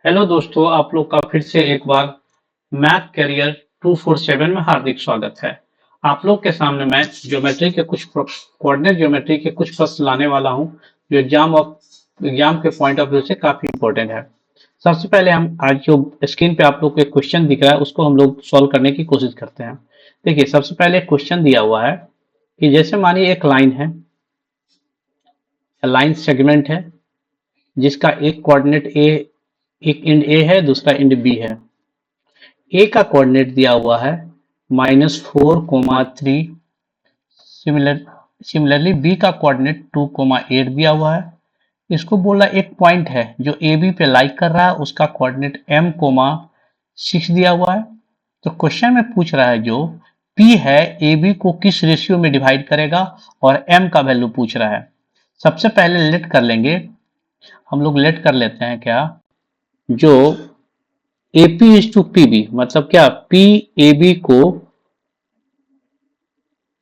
Hello दोस्तों, आप लोग का फिर से एक बार मैथ करियर 247 में हार्दिक स्वागत है। आप लोग के सामने मैं ज्योमेट्री के कुछ कोऑर्डिनेट ज्योमेट्री के कुछ प्रश्न लाने वाला हूं जो एग्जाम के पॉइंट ऑफ व्यू से काफी इंपॉर्टेंट है। सबसे पहले हम आज जो स्क्रीन पे आप लोग को एक क्वेश्चन दिख रहा है उसको हम लोग सॉल्व करने की कोशिश करते हैं। देखिए, सबसे पहले एक क्वेश्चन दिया हुआ है कि जैसे मानिए एक लाइन है, लाइन सेगमेंट है जिसका एक कोऑर्डिनेट एक इंड ए है, दूसरा इंड बी है। ए का कोऑर्डिनेट दिया हुआ है -4, 3। सिमिलरली बी का कोऑर्डिनेट 2, 8 दिया हुआ है। इसको बोला एक पॉइंट है जो ए बी पे लाइक कर रहा है, उसका कोऑर्डिनेट m, 6 दिया हुआ है। तो क्वेश्चन में पूछ रहा है जो P है ए बी को किस रेशियो में डिवाइड करेगा और m का वैल्यू पूछ रहा है। सबसे पहले लेट कर लेंगे, हम लोग लेट कर लेते हैं क्या, जो AP इज टू PB मतलब क्या, P AB को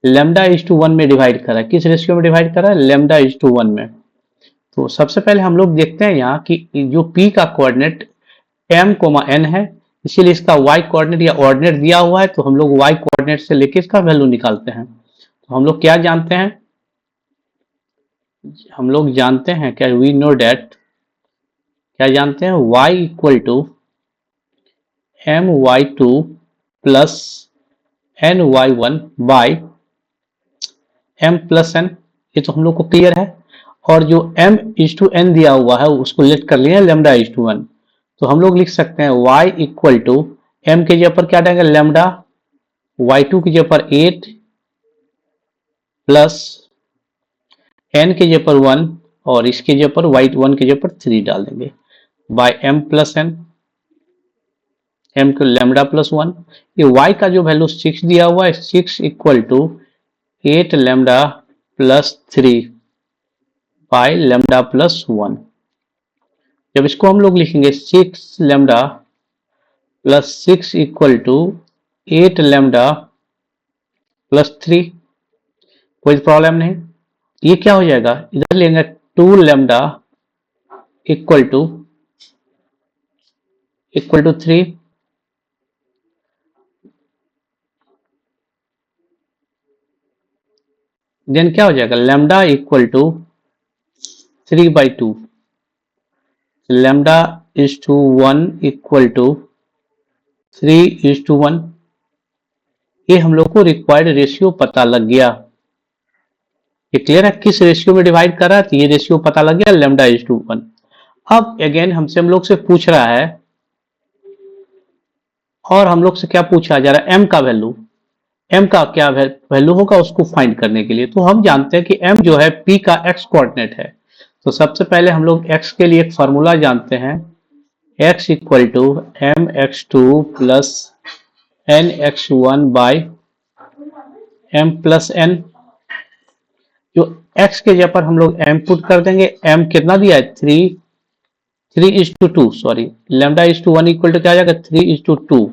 लेमडा इज टू 1 में डिवाइड कर रहा है। किस रेशियो में डिवाइड कर रहा है? लेमडा इज टू 1 में। तो सबसे पहले हम लोग देखते हैं यहाँ कि जो P का कोऑर्डिनेट m, n है, इसीलिए इसका y कोऑर्डिनेट या ऑर्डिनेट दिया हुआ है, तो हम लोग y कोऑर्डिनेट से लेके इसका वैल्यू निकालते हैं। तो हम लोग क्या जानते हैं, हम लोग जानते हैं क्या, वी नो डेट, क्या जानते हैं, y equal to my2 plus ny1 by m plus n। ये तो हम लोग को क्लियर है। और जो m इज टू n दिया हुआ है उसको लेट कर लिया लेमडा इज टू 1। तो हम लोग लिख सकते हैं y इक्वल टू m के जगह पर क्या डालेंगे, लेमडा, y2 की जगह पर 8 प्लस n के जगह पर 1 और इसके जगह पर y1 के जगह पर 3 डाल देंगे by m plus n, m को लेमडा प्लस 1। ये y का जो वैल्यू 6 दिया हुआ है, 6 equal to 8 lambda plus 3 by lambda plus 1। जब इसको हम लोग लिखेंगे 6 lambda plus 6 equal to 8 lambda plus 3, कोई प्रॉब्लम नहीं। ये क्या हो जाएगा, इधर लेंगे 2 लेमडा इक्वल टू 3, देन क्या हो जाएगा, lambda equal to 3/2, lambda is to 1 equal to 3:1। ये हम लोग को रिक्वायर्ड रेशियो पता लग गया। ये क्लियर है, किस रेशियो में डिवाइड कर रहा है, तो ये रेशियो पता लग गया, लेमडा इज टू 1। अब अगेन हम लोग से पूछ रहा है, और हम लोग से क्या पूछा जा रहा है, m का वैल्यू, m का क्या वैल्यू होगा उसको फाइंड करने के लिए। तो हम जानते हैं कि m जो है p का x कोऑर्डिनेट है। तो सबसे पहले हम लोग x के लिए एक फॉर्मूला जानते हैं, x equal to mx2 plus nx1 by m plus n। जो x के जगह पर हम लोग m पुट कर देंगे, m कितना दिया है, 3:2, sorry, lambda is to 1 equal to क्या आ जाएगा, 3:2।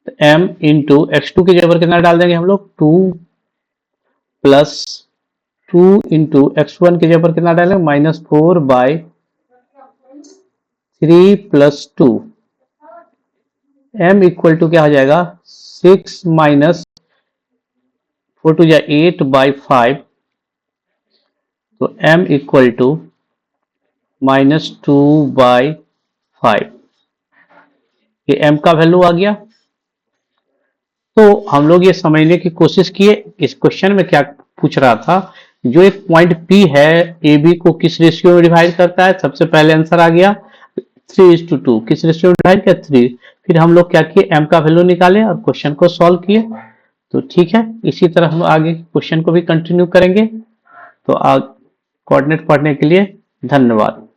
तो m इंटू x2 की जगह पर कितना डाल देंगे हम लोग, 2 प्लस 2 इंटू x1 की जगह पर कितना डालेंगे, -4 by 3 plus 2। m equal to क्या हो जाएगा, 6 माइनस 4 टू जा 8 बाई 5। तो m इक्वल टू -2/5। ये m का वैल्यू आ गया। तो हम लोग ये समझने की कोशिश किए इस क्वेश्चन में क्या पूछ रहा था, जो एक पॉइंट P है ए बी को किस रेशियो में डिवाइड करता है। सबसे पहले आंसर आ गया 3:2, किस रेशियो में डिवाइड किया, 3। फिर हम लोग क्या किए, m का वैल्यू निकाले और क्वेश्चन को सॉल्व किए। तो ठीक है, इसी तरह हम आगे क्वेश्चन को भी कंटिन्यू करेंगे। तो कोऑर्डिनेट पढ़ने के लिए धन्यवाद।